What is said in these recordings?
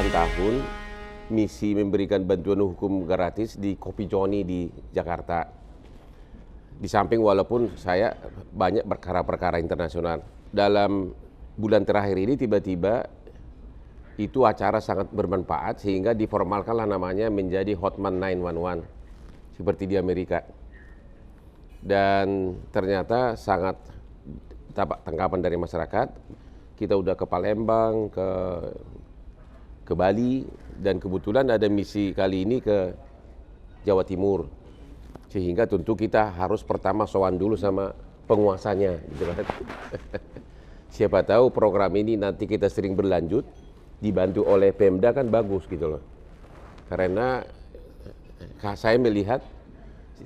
tahun misi memberikan bantuan hukum gratis di Kopi Joni di Jakarta. Di samping walaupun saya banyak perkara-perkara internasional. Dalam bulan terakhir ini tiba-tiba itu acara sangat bermanfaat sehingga diformalkanlah namanya menjadi Hotman 911 seperti di Amerika. Dan ternyata sangat dapat tanggapan dari masyarakat. Kita udah ke Palembang, ke Bali, dan kebetulan ada misi kali ini ke Jawa Timur. Sehingga tentu kita harus pertama sowan dulu sama penguasanya, gitu kan. Siapa tahu program ini nanti kita sering berlanjut, dibantu oleh Pemda kan bagus gitu loh. Karena saya melihat,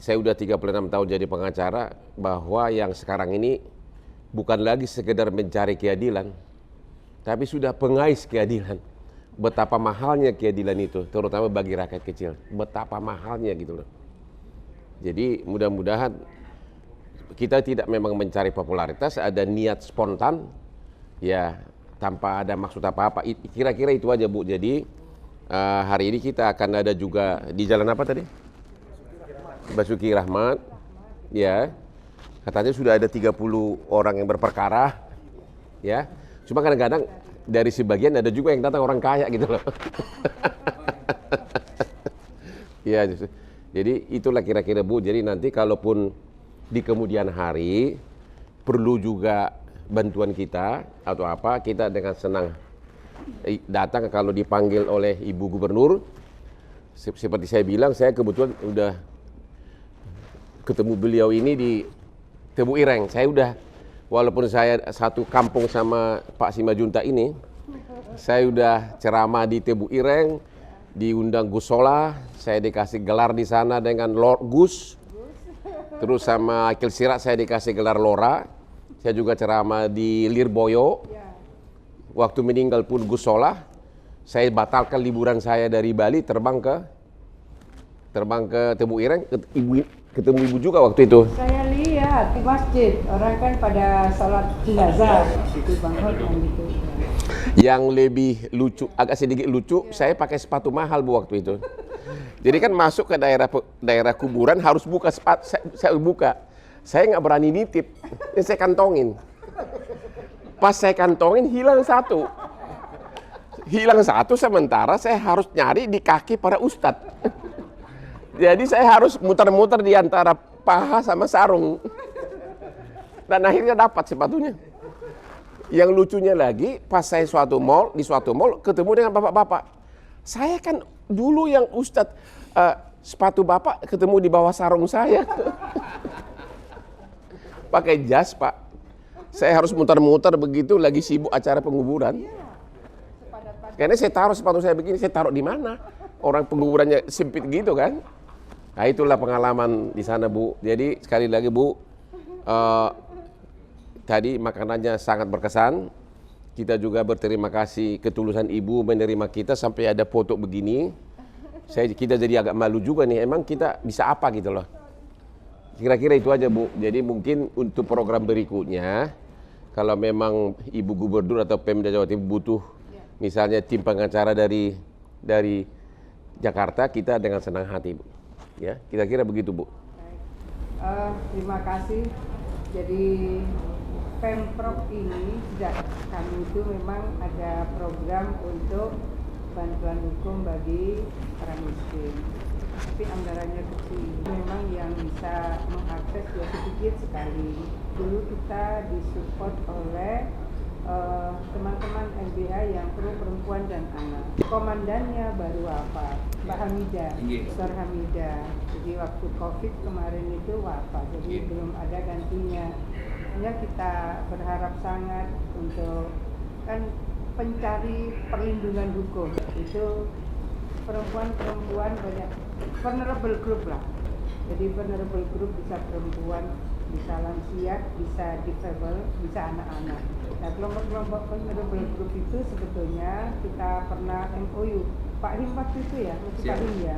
saya udah 36 tahun jadi pengacara, bahwa yang sekarang ini bukan lagi sekedar mencari keadilan, tapi sudah pengais keadilan. Betapa mahalnya keadilan itu, terutama bagi rakyat kecil. Betapa mahalnya gitu loh. Jadi mudah-mudahan kita tidak memang mencari popularitas, ada niat spontan, ya tanpa ada maksud apa-apa. Kira-kira itu aja Bu. Jadi hari ini kita akan ada juga di jalan apa tadi? Basuki Rahmat, ya. Katanya sudah ada 30 orang yang berperkara, ya. Cuma kadang-kadang dari sebagian ada juga yang datang orang kaya gitu loh. Ya, jadi itulah kira-kira Bu. Jadi nanti kalaupun di kemudian hari perlu juga bantuan kita atau apa, kita dengan senang datang kalau dipanggil oleh Ibu Gubernur. Seperti saya bilang, saya kebetulan udah ketemu beliau ini di Tebu Ireng. Saya udah, walaupun saya satu kampung sama Pak Simajuntak ini, saya udah ceramah di Tebu Ireng, diundang Gus Solah, saya dikasih gelar di sana dengan Lord Gus. Terus sama Akil Sirat saya dikasih gelar Lora. Saya juga ceramah di Lirboyo. Waktu meninggal pun Gus Solah, saya batalkan liburan saya dari Bali terbang ke Tebu Ireng, ketemu ibu juga waktu itu. Saya lihat di masjid, orang kan pada sholat jenazah, itu Bang Hod yang gitu. Yang lebih lucu, agak sedikit lucu, saya pakai sepatu mahal Bu waktu itu. Jadi kan masuk ke daerah kuburan harus buka sepatu, saya buka. Saya nggak berani nitip, saya kantongin. Pas saya kantongin hilang satu. Hilang satu, sementara saya harus nyari di kaki para ustadz. Jadi saya harus muter-muter di antara paha sama sarung. Dan akhirnya dapat sepatunya. Yang lucunya lagi, pas saya di suatu mall ketemu dengan bapak-bapak. Saya kan dulu yang ustadz, sepatu bapak ketemu di bawah sarung saya. Pakai jas Pak. Saya harus muter-muter begitu lagi sibuk acara penguburan. Karena saya taruh sepatu saya begini, saya taruh di mana? Orang penguburannya sempit gitu kan. Nah itulah pengalaman di sana Bu. Jadi sekali lagi Bu, tadi makanannya sangat berkesan. Kita juga berterima kasih ketulusan Ibu menerima kita sampai ada foto begini. Kita jadi agak malu juga nih, emang kita bisa apa gitu loh. Kira-kira itu aja Bu. Jadi mungkin untuk program berikutnya, kalau memang Ibu Gubernur atau Pemda Jawa Timur butuh misalnya tim pengacara dari Jakarta, kita dengan senang hati Bu. Ya, kira-kira begitu Bu. Terima kasih. Jadi Pemprov ini sejak kami itu memang ada program untuk bantuan hukum bagi orang miskin. Tapi anggarannya kecil. Memang yang bisa mengakses ya sedikit sekali. Dulu kita disupport oleh teman-teman LBH yang pro perempuan dan anak. Komandannya baru apa? Mbak Hamidah, Dr. Hamidah. Jadi waktu COVID kemarin itu wafat, jadi belum ada gantinya. Hanya kita berharap sangat untuk kan pencari perlindungan hukum itu perempuan banyak vulnerable group lah. Jadi vulnerable group bisa perempuan, bisa lansia, bisa disable, bisa anak-anak. Nah kelompok-kelompok vulnerable group itu sebetulnya kita pernah MOU Pak Him waktu itu ya, Pak Him ya.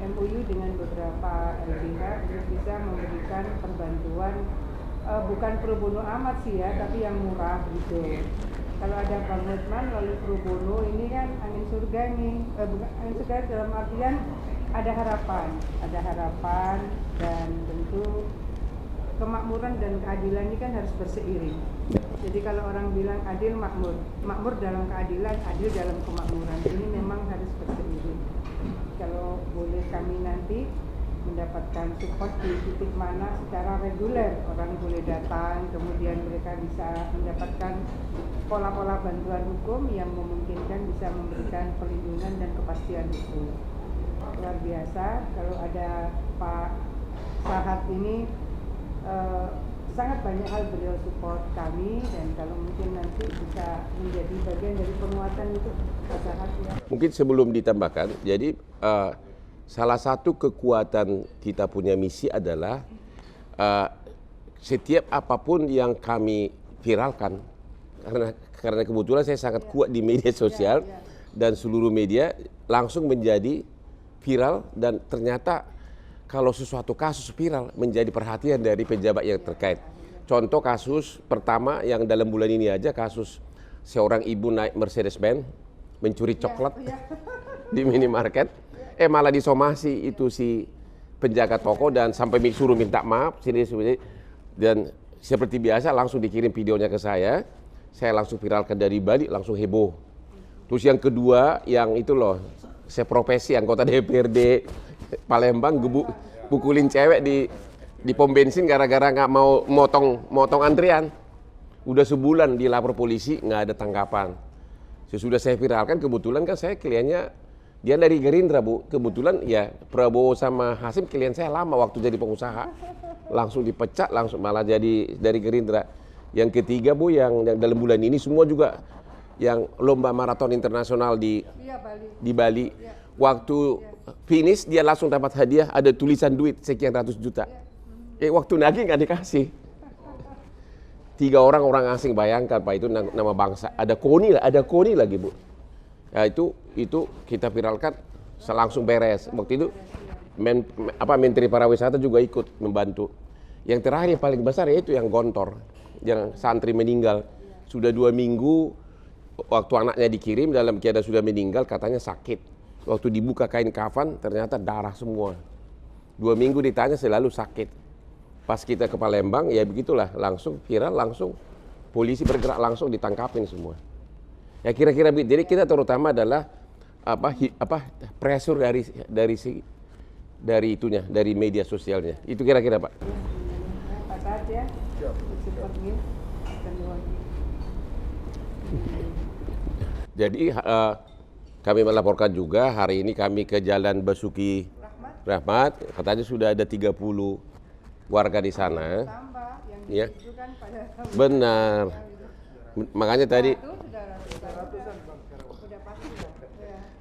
MOU dengan beberapa LBH untuk bisa memberikan perbantuan bukan pro bono amat sih ya, tapi yang murah gitu. kalau ada Bang Hotman lalu Pro Bono ini kan angin surga nih, bukan angin surga dalam artian ada harapan dan tentu kemakmuran dan keadilan ini kan harus berseiring. Jadi kalau orang bilang adil makmur, makmur dalam keadilan, adil dalam kemakmuran, ini memang harus berseiring. Kalau boleh kami nanti mendapatkan support di titik mana secara reguler orang boleh datang, kemudian mereka bisa mendapatkan pola-pola bantuan hukum yang memungkinkan bisa memberikan perlindungan dan kepastian hukum. Luar biasa kalau ada Pak Sahat ini, sangat banyak hal beliau support kami, dan kalau mungkin nanti bisa menjadi bagian dari penguatan itu Pak Sahat ya. Mungkin sebelum ditambahkan, jadi salah satu kekuatan kita punya misi adalah setiap apapun yang kami viralkan, karena kebetulan saya sangat kuat di media sosial dan seluruh media langsung menjadi viral, dan ternyata kalau sesuatu kasus viral menjadi perhatian dari pejabat yang terkait. Contoh kasus pertama yang dalam bulan ini aja, kasus seorang ibu naik Mercedes-Benz mencuri coklat di minimarket. Malah disomasi itu si penjaga toko dan sampai suruh minta maaf dan seperti biasa langsung dikirim videonya ke saya langsung viralkan dari Bali, langsung heboh. Terus yang kedua yang itu loh, saya profesi anggota DPRD Palembang pukulin cewek di pom bensin gara-gara nggak mau motong antrian. Udah sebulan dilapor polisi, nggak ada tanggapan. Sesudah saya viralkan, kebetulan kan saya kliennya dia dari Gerindra, Bu. Kebetulan ya Prabowo sama Hasim klien saya lama waktu jadi pengusaha. Langsung dipecat, langsung malah jadi dari Gerindra. Yang ketiga, Bu, yang dalam bulan ini semua juga yang lomba maraton internasional di Bali. Waktu finish dia langsung dapat hadiah, ada tulisan duit sekian ratus juta. Waktu nagih nggak dikasih. 3 orang asing, bayangkan Pak, itu nama bangsa. Ada Koni lagi, Bu. Ya, itu kita viralkan langsung beres. Waktu itu Menteri Pariwisata juga ikut membantu. Yang terakhir yang paling besar yaitu yang Gontor, yang santri meninggal. Sudah 2 minggu waktu anaknya dikirim dalam keadaan sudah meninggal, katanya sakit. Waktu dibuka kain kafan ternyata darah semua. 2 minggu ditanya selalu sakit. Pas kita ke Palembang ya begitulah, langsung viral, langsung polisi bergerak, langsung ditangkapin semua. Ya kira-kira jadi kita terutama adalah pressure dari media sosialnya. Itu kira-kira, Pak. Pak Sahat ya. Jadi kami melaporkan juga hari ini kami ke Jalan Basuki Rahmat, katanya sudah ada 30 warga di sana. Ya. Benar. Makanya tadi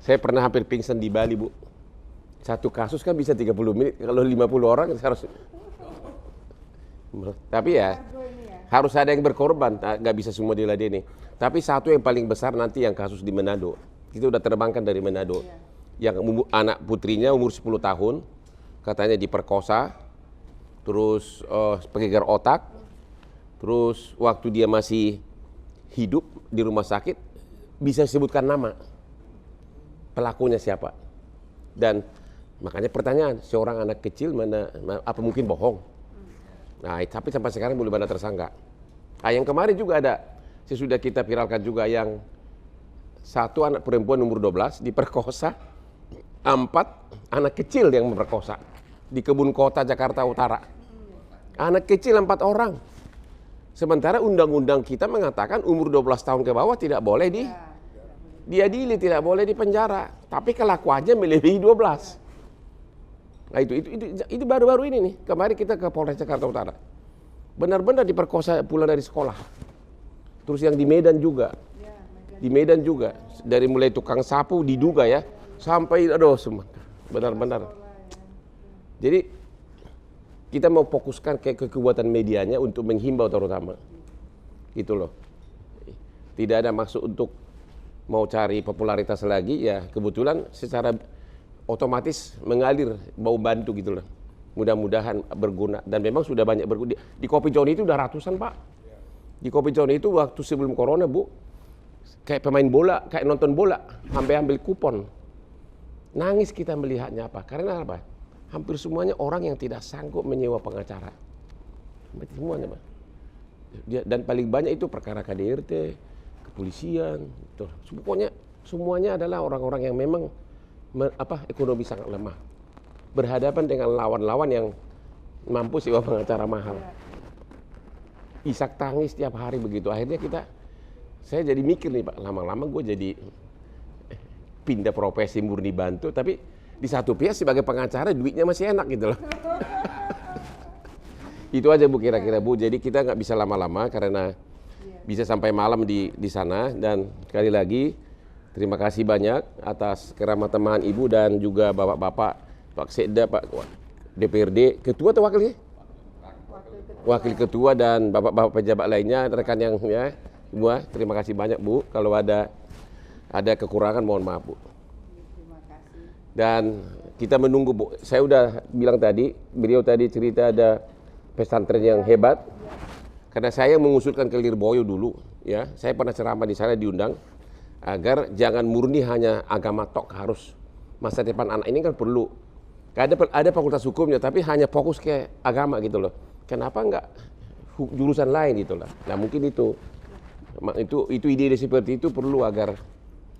saya pernah hampir pingsan di Bali, Bu. Satu kasus kan bisa 30 menit, kalau 50 orang harus. Tapi ya harus ada yang berkorban, nggak bisa semua diladeni. Tapi satu yang paling besar nanti yang kasus di Manado. Kita udah terbangkan dari Manado. Yang anak putrinya umur 10 tahun, katanya diperkosa, terus penggegar otak, terus waktu dia masih hidup di rumah sakit, bisa sebutkan nama pelakunya siapa. Dan makanya pertanyaan, seorang anak kecil apa mungkin bohong? Nah, tapi sampai sekarang belum ada tersangka. Yang kemarin juga ada, sesudah kita viralkan juga yang satu anak perempuan umur 12 diperkosa, 4 anak kecil yang memperkosa di Kebun Kota Jakarta Utara. Anak kecil 4 orang. Sementara undang-undang kita mengatakan umur 12 tahun ke bawah tidak boleh diadili, tidak boleh dipenjara. Tapi kelakuannya melebihi 12. Nah itu baru-baru ini nih. Kemarin kita ke Polres Jakarta Utara. Benar-benar diperkosa pulang dari sekolah. Terus yang di Medan juga. Di Medan juga. Dari mulai tukang sapu diduga ya, sampai semua. Benar-benar. Jadi kita mau fokuskan ke kekuatan medianya untuk menghimbau terutama. Gitu loh. Tidak ada maksud untuk mau cari popularitas lagi, ya kebetulan secara otomatis mengalir, mau bantu gitu loh. Mudah-mudahan berguna, dan memang sudah banyak berguna. Di Kopi Joni itu udah ratusan, Pak. Di Kopi Joni itu waktu sebelum corona, Bu, kayak pemain bola, kayak nonton bola, sampai ambil kupon. Nangis kita melihatnya apa? Karena apa? Hampir semuanya orang yang tidak sanggup menyewa pengacara. Hampir semuanya, Pak. Dan paling banyak itu perkara KDRT, kepolisian, gitu. Pokoknya semuanya adalah orang-orang yang memang ekonomi sangat lemah, berhadapan dengan lawan-lawan yang mampu sewa pengacara mahal. Isak tangis setiap hari begitu. Akhirnya saya jadi mikir nih Pak, lama-lama gue jadi pindah profesi murni bantu, tapi di satu pihak sebagai pengacara duitnya masih enak gitu loh. Itu aja Bu kira-kira Bu. Jadi kita nggak bisa lama-lama karena bisa sampai malam di sana. Dan sekali lagi terima kasih banyak atas keramah-tamahan Ibu dan juga Bapak-bapak, Pak Sekda, Pak DPRD, Ketua atau Wakilnya? Wakil Ketua dan Bapak-bapak pejabat lainnya, rekan yang ya semua. Terima kasih banyak Bu. Kalau ada kekurangan mohon maaf Bu. Terima kasih. Dan kita menunggu Bu. Saya udah bilang tadi, beliau tadi cerita ada pesantren yang hebat. Karena saya mengusulkan ke Lirboyo dulu, ya. Saya pernah ceramah di sana diundang agar jangan murni hanya agama tok, harus masa depan anak ini kan perlu. Ada fakultas hukumnya, tapi hanya fokus ke agama gitu loh. Kenapa enggak jurusan lain gitu lah. Nah mungkin itu ide seperti itu perlu agar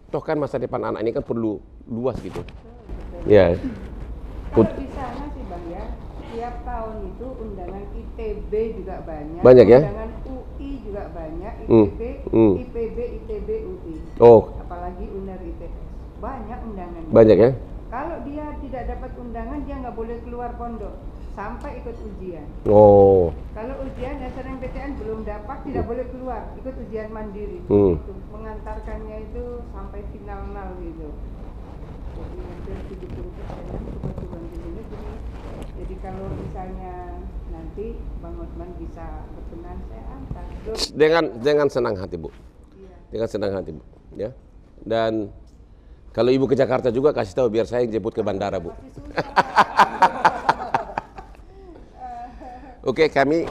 toh kan masa depan anak ini kan perlu luas gitu. Ya. Kalau di sana sih Bang ya, tiap tahun itu undangan ITB juga banyak, Banyak ya? undangan UI juga banyak, IPB, ITB, UI. Oh, Apalagi UNER ITS. Banyak undangannya. banyak ya? Kalau dia tidak dapat undangan, dia nggak boleh keluar pondok sampai ikut ujian. Oh. Kalau ujian SNMPTN belum dapat, tidak boleh keluar, ikut ujian mandiri. Itu mengantarkannya itu sampai final gitu. Jadi hampir 70% kebetulan di negeri. Jadi kalau misalnya nanti Bang Osman bisa berkenan, saya antar. Dengan senang hati Bu. Iya. Dengan senang hati Bu. Ya. Dan kalau Ibu ke Jakarta juga kasih tahu biar saya yang jemput ke bandara Bu. Masih susah. Oke, kami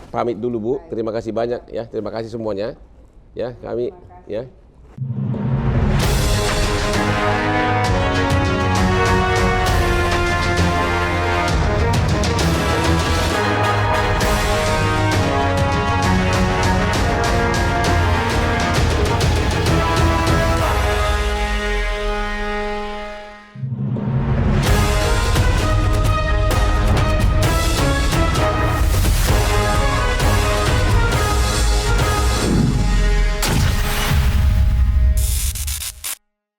pamit dulu Bu. Terima kasih banyak ya. Terima kasih semuanya. Ya, kami ya.